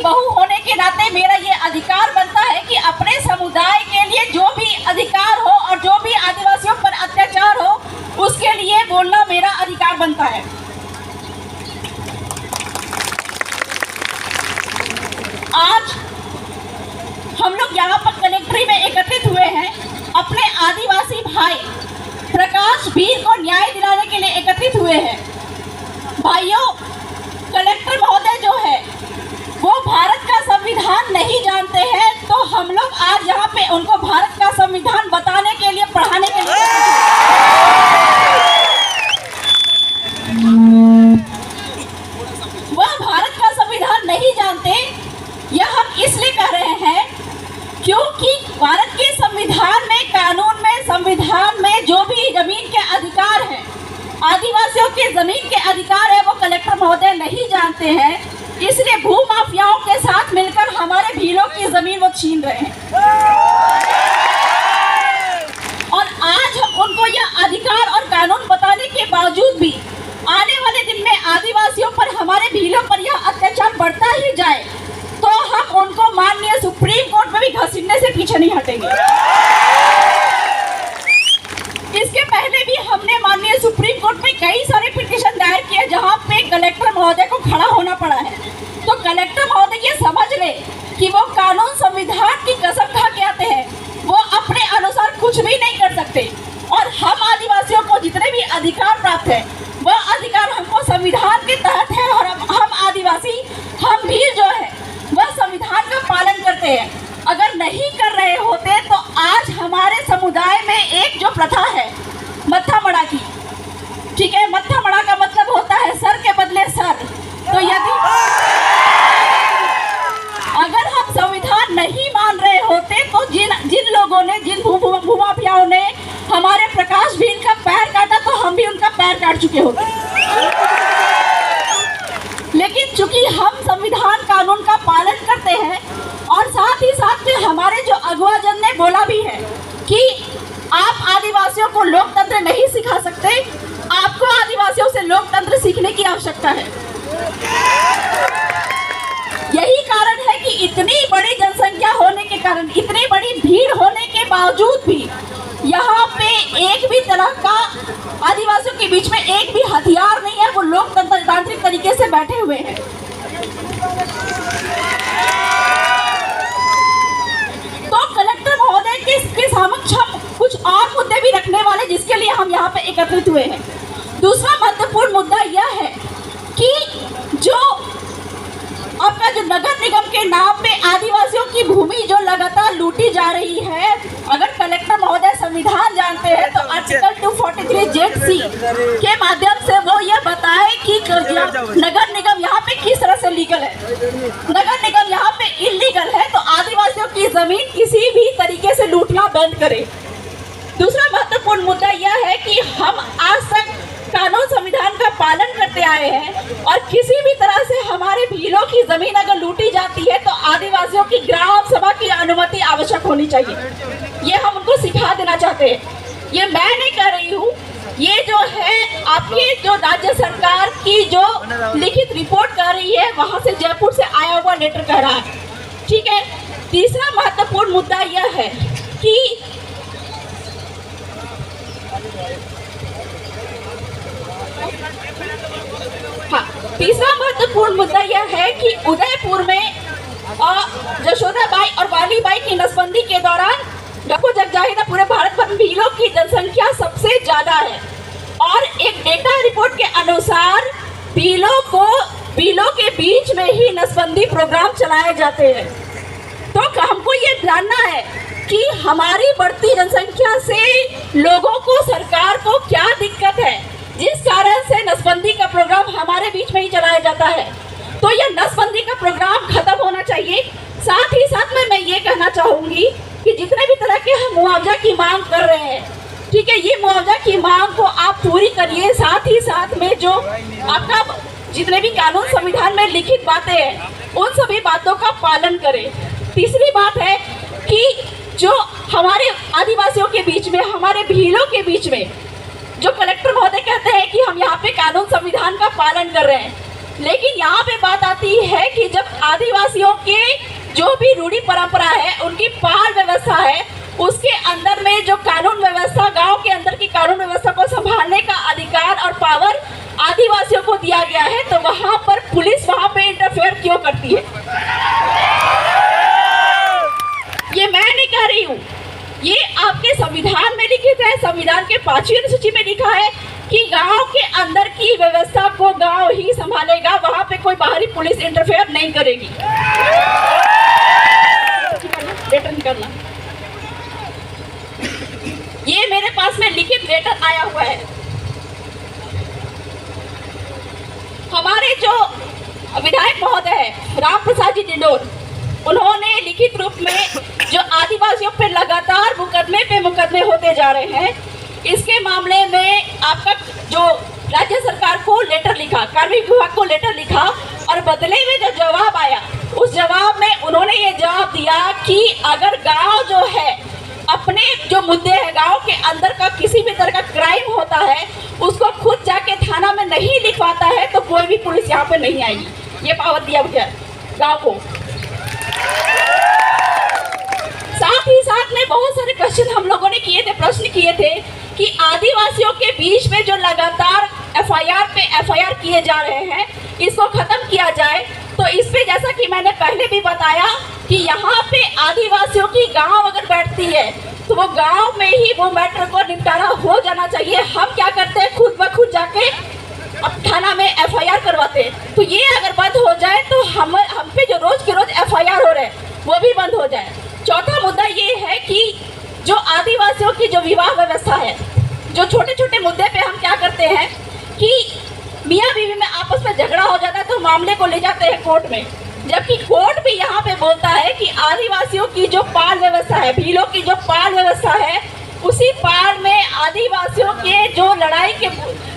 बहू होने के नाते मेरा ये अधिकार बनता है कि अपने समुदाय के लिए जो भी अधिकार हो और जो भी आदिवासियों पर अत्याचार हो उसके लिए बोलना मेरा अधिकार बनता है। आज हम लोग यहाँ पर कलेक्ट्री में एकत्रित हुए हैं अपने आदिवासी भाई प्रकाश वीर को न्याय दिलाने के लिए एकत्रित हुए हैं। भाइयों, कलेक्टर महोदय जो है वो भारत का संविधान नहीं जानते हैं, तो हम लोग आज यहाँ पे उनको भारत का संविधान बताने के लिए, पढ़ाने के लिए वह भारत का संविधान नहीं जानते। यह हम इसलिए कह रहे हैं क्योंकि भारत के संविधान में, कानून में, संविधान में जो भी जमीन के अधिकार है, आदिवासियों के जमीन के अधिकार है, वो कलेक्टर महोदय नहीं जानते हैं। इसलिए भू माफियाओं के साथ मिलकर हमारे भीलों की जमीन वो छीन रहे हैं। और आज हम उनको यह अधिकार और कानून बताने के बावजूद भी आने वाले दिन में आदिवासियों पर, हमारे भीलों पर यह अत्याचार बढ़ता ही जाए तो हम उनको माननीय सुप्रीम कोर्ट में भी घसीटने से पीछे नहीं हटेंगे। इसके पहले भी हमने माननीय सुप्रीम कोर्ट में कई सारे पिटीशन दायर किए जहां पे कलेक्टर महोदय को खड़ा होना पड़ा है। तो कलेक्टर महोदय ये समझ ले कि वो कानून, संविधान की कसम खा के आते हैं, वो अपने अनुसार कुछ भी नहीं कर सकते। और हम आदिवासियों को जितने भी अधिकार प्राप्त है वह अधिकार हमको संविधान के तहत है। और हम आदिवासी, हम भी जो है वह संविधान का पालन करते हैं। अगर नहीं कर रहे होते तो आज हमारे समुदाय में एक जो प्रथा है मत्था मड़ा की, ठीक है, मत्था मड़ा का मतलब होता है सर के बदले सर। तो यदि अगर हम संविधान नहीं मान रहे होते तो जिन लोगों ने, जिन भूमाफियाओं ने हमारे प्रकाश वीर का पैर काटा तो हम भी उनका पैर काट चुके होते। लेकिन चूंकि हम संविधान, कानून का पालन करते हैं और साथ ही साथ में हमारे जो अगुआ जन ने बोला भी है कि आप आदिवासियों को लोकतंत्र नहीं सिखा सकते, आपको आदिवासियों से लोकतंत्र सीखने की आवश्यकता है। यही कारण है कि इतनी बड़ी जनसंख्या होने के कारण, इतनी बड़ी भीड़ होने के बावजूद भी यहाँ पे एक भी तरह का आदिवासियों के बीच में एक भी हथियार नहीं है। वो लोकतंत्र, तांत्रिक तरीके से बैठे हुए हैं। तो कलेक्टर महोदय के समक्ष हम कुछ और मुद्दे भी रखने वाले, जिसके लिए हम यहाँ पे एकत्रित हुए हैं। दूसरा महत्वपूर्ण मुद्दा यह है कि जो आपका जो नगर निगम के नाम पे आदिवासियों की भूमि जो लगातार लूटी जा रही है, अगर कलेक्टर महोदय संविधान जानते हैं तो आर्टिकल 243(j)(c) के माध्यम से वो ये बताए कि नगर निगम यहाँ पे किस तरह से लीगल है। नगर निगम यहाँ पे इलीगल है तो आदिवासियों की जमीन किसी भी तरीके से लूटना बंद करे। दूसरा महत्वपूर्ण मुद्दा यह है कि हम आज तक कानून, संविधान का पालन करते आए हैं और किसी भी तरह से हमारे भीलों की जमीन अगर लूटी जाती है तो आदिवासियों की ग्राम सभा की अनुमति आवश्यक होनी चाहिए। ये हम उनको सिखा देना चाहते हैं। ये मैं नहीं कह रही हूँ, ये जो है आपकी जो राज्य सरकार की जो लिखित रिपोर्ट कर रही है, वहां से जयपुर से आया हुआ लेटर कह रहा है, ठीक है। तीसरा महत्वपूर्ण मुद्दा यह है कि तीसरा महत्वपूर्ण मुद्दा यह है कि उदयपुर में जशोदाबाई और वालीबाई की नसबंदी के दौरान आपको जग जाहिर पूरे भारत भर में भीलों की जनसंख्या सबसे ज्यादा है। और एक डेटा रिपोर्ट के अनुसार भीलों के बीच में ही नसबंदी प्रोग्राम चलाए जाते हैं। तो हमको ये जानना है कि हमारी बढ़ती जनसंख्या से लोगों को, सरकार को क्या दिक्कत है जिस कारण से नसबंदी का प्रोग्राम हमारे बीच में ही चलाया जाता है। तो यह नसबंदी का प्रोग्राम खत्म होना चाहिए। साथ ही साथ में मैं ये कहना चाहूंगी कि जितने भी तरह के हम मुआवजा की मांग कर रहे हैं, ठीक है, ये मुआवजा की मांग को आप पूरी करिए। साथ ही साथ में जो आपका जितने भी कानून, संविधान में लिखित बातें हैं उन सभी बातों का पालन करें। तीसरी बात है कि जो हमारे आदिवासियों के बीच में, हमारे भीलों के बीच में जो कलेक्टर महोदय कहते हैं कि हम यहाँ पे कानून, संविधान का पालन कर रहे हैं, लेकिन यहाँ पे बात आती है कि जब आदिवासियों के जो भी रूढ़ी परंपरा है, उनकी पाल व्यवस्था है, उसके अंदर में जो कानून व्यवस्था, गांव के अंदर की कानून व्यवस्था को संभालने का अधिकार और पावर आदिवासियों को दिया गया है, तो वहां पर पुलिस वहां पे इंटरफेयर क्यों करती है? ये मैं नहीं कह रही हूँ, ये आपके संविधान में लिखित है। संविधान के 5वीं अनुसूची में लिखा है कि गांव के अंदर की व्यवस्था को गांव ही संभालेगा, वहां पे कोई बाहरी पुलिस इंटरफेयर नहीं करेगी। रिटर्न करना, ये मेरे पास में लिखित लेटर आया हुआ है। हमारे जो विधायक महोदय है राम प्रसाद जी डिंडोर, उन्होंने लिखित रूप में जो आदिवासियों पे लगातार मुकदमे पे मुकदमे होते जा रहे हैं, इसके मामले में आपका जो राज्य सरकार को लेटर लिखा, कार्मिक विभाग को लेटर लिखा, और बदले में जो जवाब आया, उस जवाब में उन्होंने ये जवाब दिया कि अगर गांव जो है अपने जो मुद्दे हैं, गांव के अंदर का किसी भी तरह का क्राइम होता है, उसको खुद जाके थाना में नहीं लिखवाता है, तो कोई भी पुलिस यहाँ पे नहीं आएगी। ये पावर दिया गया गांव को। साथ ही साथ में बहुत सारे क्वेश्चन हम लोगों ने किए थे, प्रश्न किए थे कि आदिवासियों के बीच में जो लगातार एफआईआर पे एफआईआर किए जा रहे हैं, इसको खत्म किया जाए। तो इस पे जैसा कि मैंने पहले भी बताया कि यहाँ पे आदिवासियों की गांव अगर बैठती है तो वो गांव में ही वो मैटर को निपटारा हो जाना चाहिए। हम क्या करते हैं, खुद ब खुद जाके अब थाना में एफआईआर करवाते हैं। तो ये अगर बंद हो जाए तो हम पे जो रोज के रोज एफआईआर हो रहे हैं वो भी बंद हो जाए। चौथा मुद्दा ये है कि जो आदिवासियों की जो विवाह व्यवस्था है, जो छोटे छोटे मुद्दे पे हम क्या करते हैं कि मियाँ बीवी में आपस में झगड़ा हो जाता है तो मामले को ले जाते हैं कोर्ट में, जबकि कोर्ट भी यहाँ पे बोलता है कि आदिवासियों की जो पाल व्यवस्था है, भीलों की जो पाल व्यवस्था है, उसी पाल में आदिवासियों के जो लड़ाई के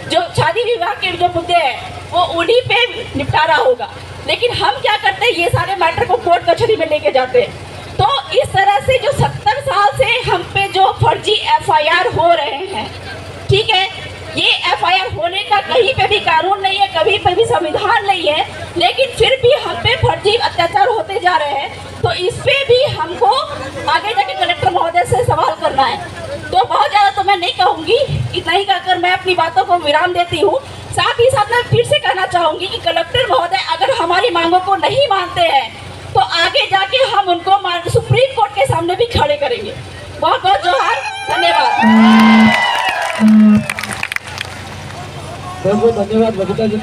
जो शादी विवाह के जो मुद्दे हैं वो उन्हीं पे निपटारा होगा। लेकिन हम क्या करते हैं, ये सारे मैटर को कोर्ट कचहरी में लेके जाते हैं। तो इस तरह से जो 70 साल से हम पे जो फर्जी एफआईआर हो रहे हैं, ठीक है, ये एफआईआर होने का कहीं पे भी कानून नहीं है, कहीं पे भी संविधान नहीं है, लेकिन फिर भी हम पे फर्जी अत्याचार होते जा रहे हैं। तो इस पे भी हमको आगे जाके कलेक्टर महोदय से सवाल करना है। तो बहुत ज़्यादा तो मैं नहीं कहूँगी, इतना ही कहकर मैं अपनी बातों को विराम देती हूँ। साथ ही साथ मैं फिर से कहना चाहूँगी कि कलेक्टर महोदय अगर हमारी मांगों को नहीं मानते हैं तो आगे जाके हम उनको सुप्रीम कोर्ट के सामने भी खड़े करेंगे। बहुत बहुत जोहार, धन्यवाद। बहुत बहुत धन्यवाद बबीता जी।